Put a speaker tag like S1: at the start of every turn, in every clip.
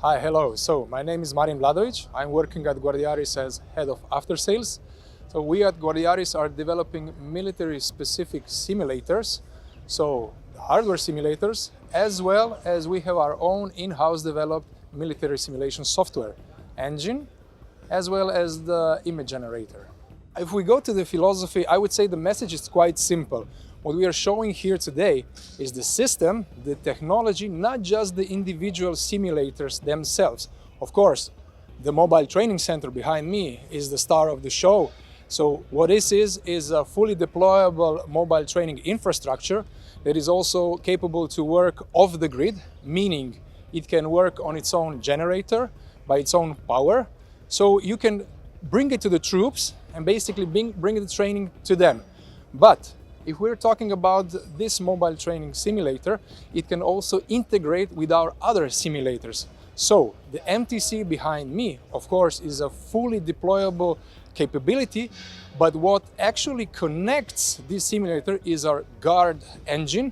S1: Hi, hello. So my name is Marin Vladovic. I'm working at Guardiaris as head of after sales. So we at Guardiaris are developing military-specific simulators, so the hardware simulators, as well as we have our own in-house developed military simulation software engine, as well as the image generator. If we go to the philosophy, I would say the message is quite simple. What we are showing here today is the system, the technology, not just the individual simulators themselves. Of course, the mobile training center behind me is the star of the show. So what this is a fully deployable mobile training infrastructure that is also capable to work off the grid, meaning it can work on its own generator, by its own power. So you can bring it to the troops and basically bring the training to them. But if we're talking about this mobile training simulator, it can also integrate with our other simulators. So the MTC behind me, of course, is a fully deployable capability, but what actually connects this simulator is our Guard engine,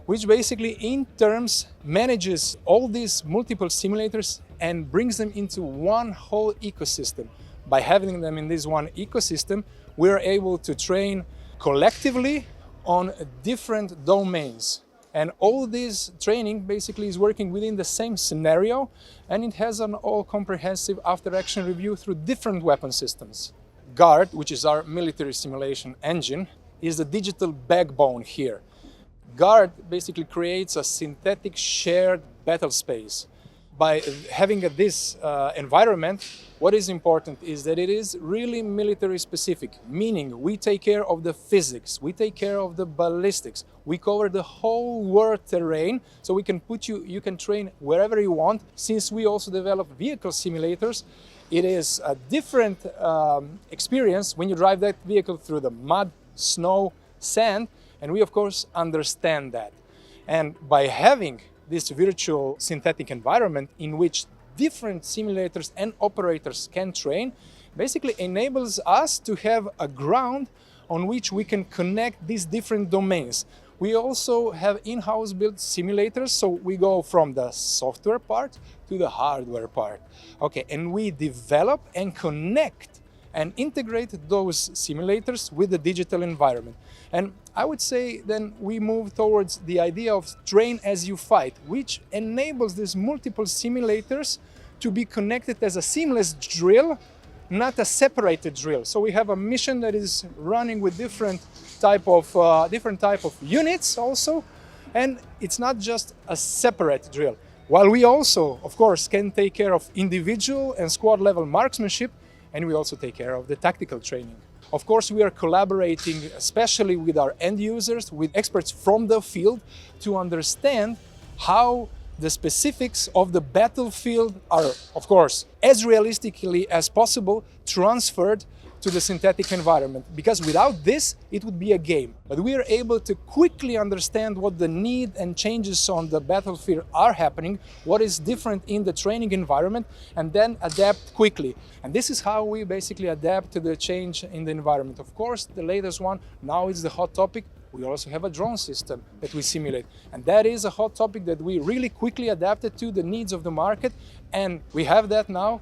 S1: which basically in terms manages all these multiple simulators and brings them into one whole ecosystem. By having them in this one ecosystem, we're able to train collectively on different domains. And all this training basically is working within the same scenario, and it has an all-comprehensive after-action review through different weapon systems. Guard, which is our military simulation engine, is the digital backbone here. Guard basically creates a synthetic shared battle space. By having this environment, what is important is that it is really military specific, meaning we take care of the physics, we take care of the ballistics, we cover the whole war terrain, so we can you can train wherever you want. Since we also develop vehicle simulators, it is a different experience when you drive that vehicle through the mud, snow, sand, and we of course understand that. And by having this virtual synthetic environment in which different simulators and operators can train, basically enables us to have a ground on which we can connect these different domains. We also have in-house built simulators, so we go from the software part to the hardware part. Okay, and we develop and connect and integrate those simulators with the digital environment. And I would say then we move towards the idea of train as you fight, which enables these multiple simulators to be connected as a seamless drill, not a separated drill. So we have a mission that is running with different type of units also, and it's not just a separate drill. While we also, of course, can take care of individual and squad level marksmanship, and we also take care of the tactical training. Of course, we are collaborating especially with our end users, with experts from the field, to understand how the specifics of the battlefield are, of course, as realistically as possible transferred to the synthetic environment. Because without this, it would be a game. But we are able to quickly understand what the need and changes on the battlefield are happening, what is different in the training environment, and then adapt quickly. And this is how we basically adapt to the change in the environment. Of course, the latest one, now is the hot topic. We also have a drone system that we simulate. And that is a hot topic that we really quickly adapted to the needs of the market. And we have that now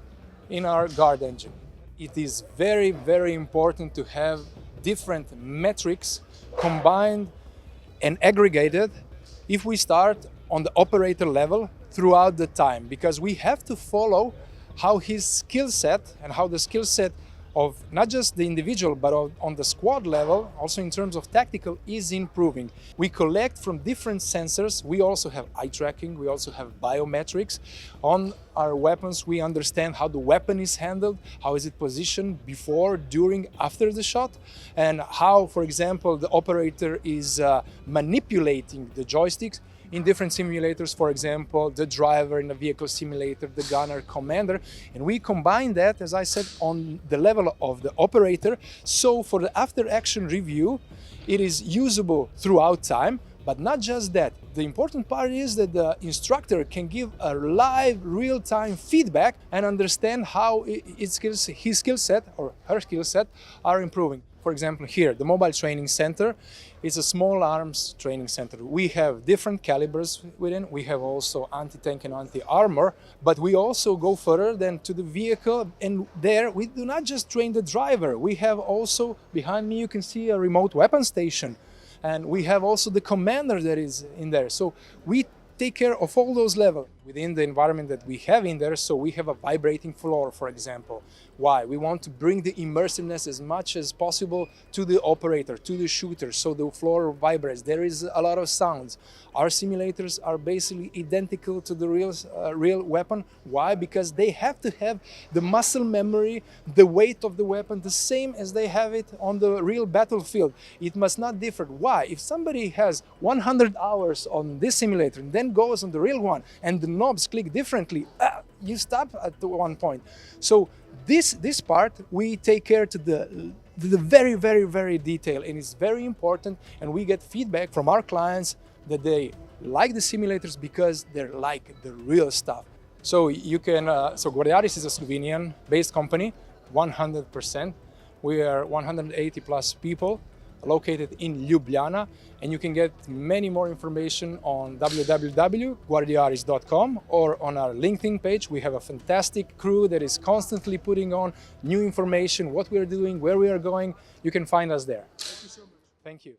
S1: in our Guard engine. It is very, very important to have different metrics combined and aggregated if we start on the operator level throughout the time, because we have to follow how his skill set and how the skill set of not just the individual, but on the squad level, also in terms of tactical, is improving. We collect from different sensors. We also have eye tracking. We also have biometrics. On our weapons, we understand how the weapon is handled, how is it positioned before, during, after the shot, and how, for example, the operator is manipulating the joysticks in different simulators, for example, the driver in a vehicle simulator, the gunner, commander, and we combine that, as I said, on the level of the operator. So for the after-action review, it is usable throughout time, But not just that. The important part is that the instructor can give a live, real-time feedback and understand how his skill set or her skill set are improving. For example, here, the Mobile Training Center is a small arms training center. We have different calibers within. We have also anti-tank and anti-armor, but we also go further than to the vehicle. And there, we do not just train the driver. We have also, behind me, you can see a remote weapon station. And we have also the commander that is in there. So we take care of all those levels within the environment that we have in there. So we have a vibrating floor, for example. Why? We want to bring the immersiveness as much as possible to the operator, to the shooter, so the floor vibrates. There is a lot of sounds. Our simulators are basically identical to the real weapon. Why? Because they have to have the muscle memory, the weight of the weapon, the same as they have it on the real battlefield. It must not differ. Why? If somebody has 100 hours on this simulator and then goes on the real one and the knobs click differently, you stop at one point. So this part we take care to the very detail, and it's very important, and we get feedback from our clients that they like the simulators because they're like the real stuff. So you can so Guardiaris is a Slovenian based company, 100%. We are 180 plus people located in Ljubljana, and you can get many more information on www.guardiaris.com or on our LinkedIn page. We have a fantastic crew that is constantly putting on new information, what we are doing, where we are going. You can find us there. Thank you so much. Thank you.